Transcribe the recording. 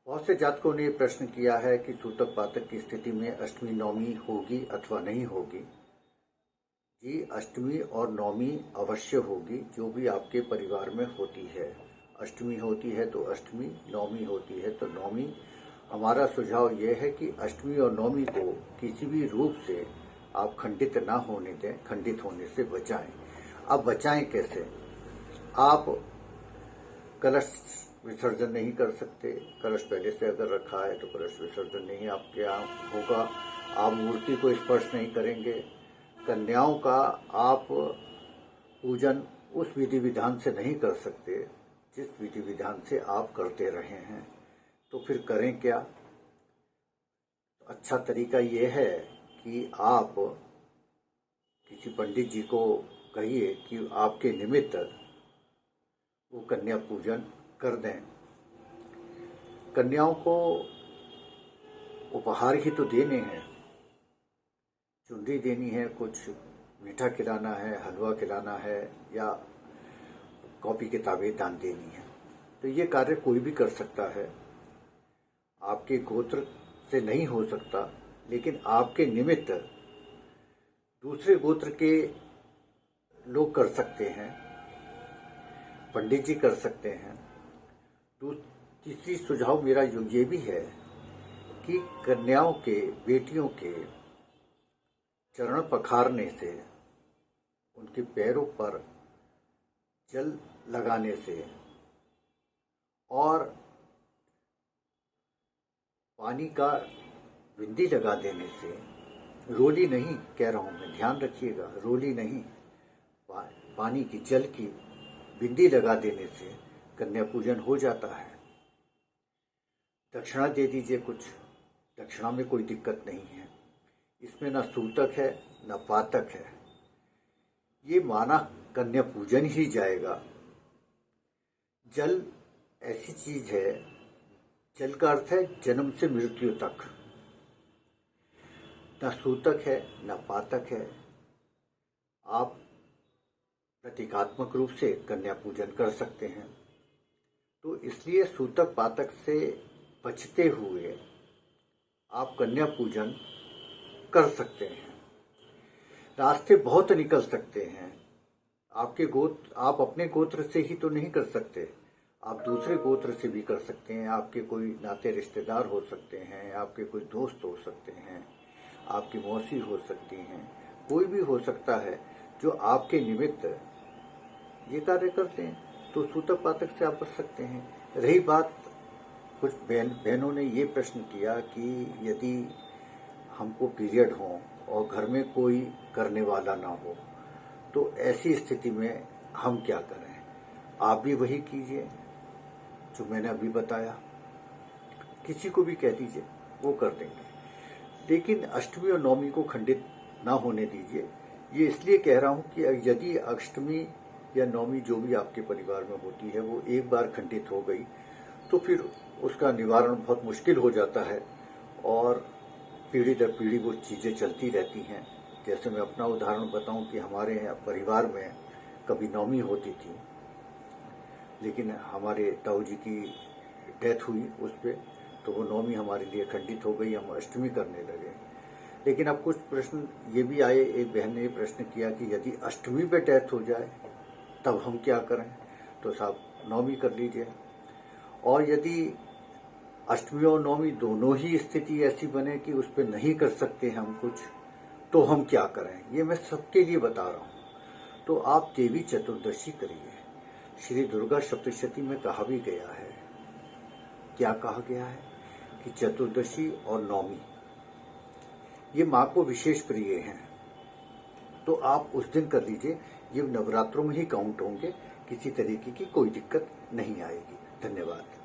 बहुत से जातकों ने प्रश्न किया है कि सूतक पातक की स्थिति में अष्टमी नवमी होगी अथवा नहीं होगी। जी, अष्टमी और नवमी अवश्य होगी, जो भी आपके परिवार में होती है। अष्टमी होती है तो अष्टमी, नवमी होती है तो नवमी। हमारा सुझाव यह है कि अष्टमी और नवमी को किसी भी रूप से आप खंडित ना होने दें, खंडित होने से बचाएं। अब बचाएं कैसे? आप कलश विसर्जन नहीं कर सकते। कलश पहले से अगर रखा है तो कलश विसर्जन नहीं आपके यहाँ होगा। आप मूर्ति को स्पर्श नहीं करेंगे। कन्याओं का आप पूजन उस विधि विधान से नहीं कर सकते जिस विधि विधान से आप करते रहे हैं। तो फिर करें क्या? अच्छा तरीका ये है कि आप किसी पंडित जी को कहिए कि आपके निमित्त वो कन्या पूजन कर दें। कन्याओं को उपहार ही तो देने हैं, चुनरी देनी है, कुछ मीठा खिलाना है, हलवा खिलाना है या कॉपी किताबें दान देनी है। तो ये कार्य कोई भी कर सकता है। आपके गोत्र से नहीं हो सकता, लेकिन आपके निमित्त दूसरे गोत्र के लोग कर सकते हैं, पंडित जी कर सकते हैं। तीसरी सुझाव मेरा ये भी है कि कन्याओं के, बेटियों के चरण पखारने से, उनके पैरों पर जल लगाने से और पानी का बिंदी लगा देने से, रोली नहीं कह रहा हूं मैं, ध्यान रखिएगा, रोली नहीं, पानी की, जल की बिंदी लगा देने से कन्या पूजन हो जाता है। दक्षिणा दे दीजिए कुछ, दक्षिणा में कोई दिक्कत नहीं है। इसमें ना सूतक है ना पातक है, ये माना कन्या पूजन ही जाएगा। जल ऐसी चीज है, जल का अर्थ है जन्म से मृत्यु तक। ना सूतक है ना पातक है। आप प्रतीकात्मक रूप से कन्या पूजन कर सकते हैं। तो इसलिए सूतक पातक से बचते हुए आप कन्या पूजन कर सकते हैं। रास्ते बहुत निकल सकते हैं। आप अपने गोत्र से ही तो नहीं कर सकते, आप दूसरे गोत्र से भी कर सकते हैं। आपके कोई नाते रिश्तेदार हो सकते हैं, आपके कोई दोस्त हो सकते हैं, आपकी मौसी हो सकती हैं, कोई भी हो सकता है जो आपके निमित्त ये कार्य करते हैं। तो सूतक पातक से आप बच सकते हैं। रही बात, कुछ बहनों ने ये प्रश्न किया कि यदि हमको पीरियड हो और घर में कोई करने वाला ना हो तो ऐसी स्थिति में हम क्या करें? आप भी वही कीजिए जो मैंने अभी बताया। किसी को भी कह दीजिए, वो कर देंगे। लेकिन अष्टमी और नवमी को खंडित ना होने दीजिए। ये इसलिए कह रहा हूं कि यदि अष्टमी या नवमी जो भी आपके परिवार में होती है वो एक बार खंडित हो गई तो फिर उसका निवारण बहुत मुश्किल हो जाता है और पीढ़ी दर पीढ़ी वो चीजें चलती रहती हैं। जैसे मैं अपना उदाहरण बताऊं कि हमारे परिवार में कभी नवमी होती थी, लेकिन हमारे ताऊ जी की डेथ हुई उस पर, तो वो नवमी हमारे लिए खंडित हो गई, हम अष्टमी करने लगे। लेकिन अब कुछ प्रश्न ये भी आए, एक बहन ने ये प्रश्न किया कि यदि अष्टमी पे डेथ हो जाए तब हम क्या करें? तो साहब नवमी कर लीजिए। और यदि अष्टमी और नवमी दोनों ही स्थिति ऐसी बने कि उस पर नहीं कर सकते हम कुछ, तो हम क्या करें? ये मैं सबके लिए बता रहा हूं। तो आप देवी चतुर्दशी करिए। श्री दुर्गा सप्तशती में कहा भी गया है, क्या कहा गया है कि चतुर्दशी और नवमी ये माँ को विशेष प्रिय हैं। तो आप उस दिन कर लीजिए। ये नवरात्रों में ही काउंट होंगे, किसी तरीके की कोई दिक्कत नहीं आएगी। धन्यवाद।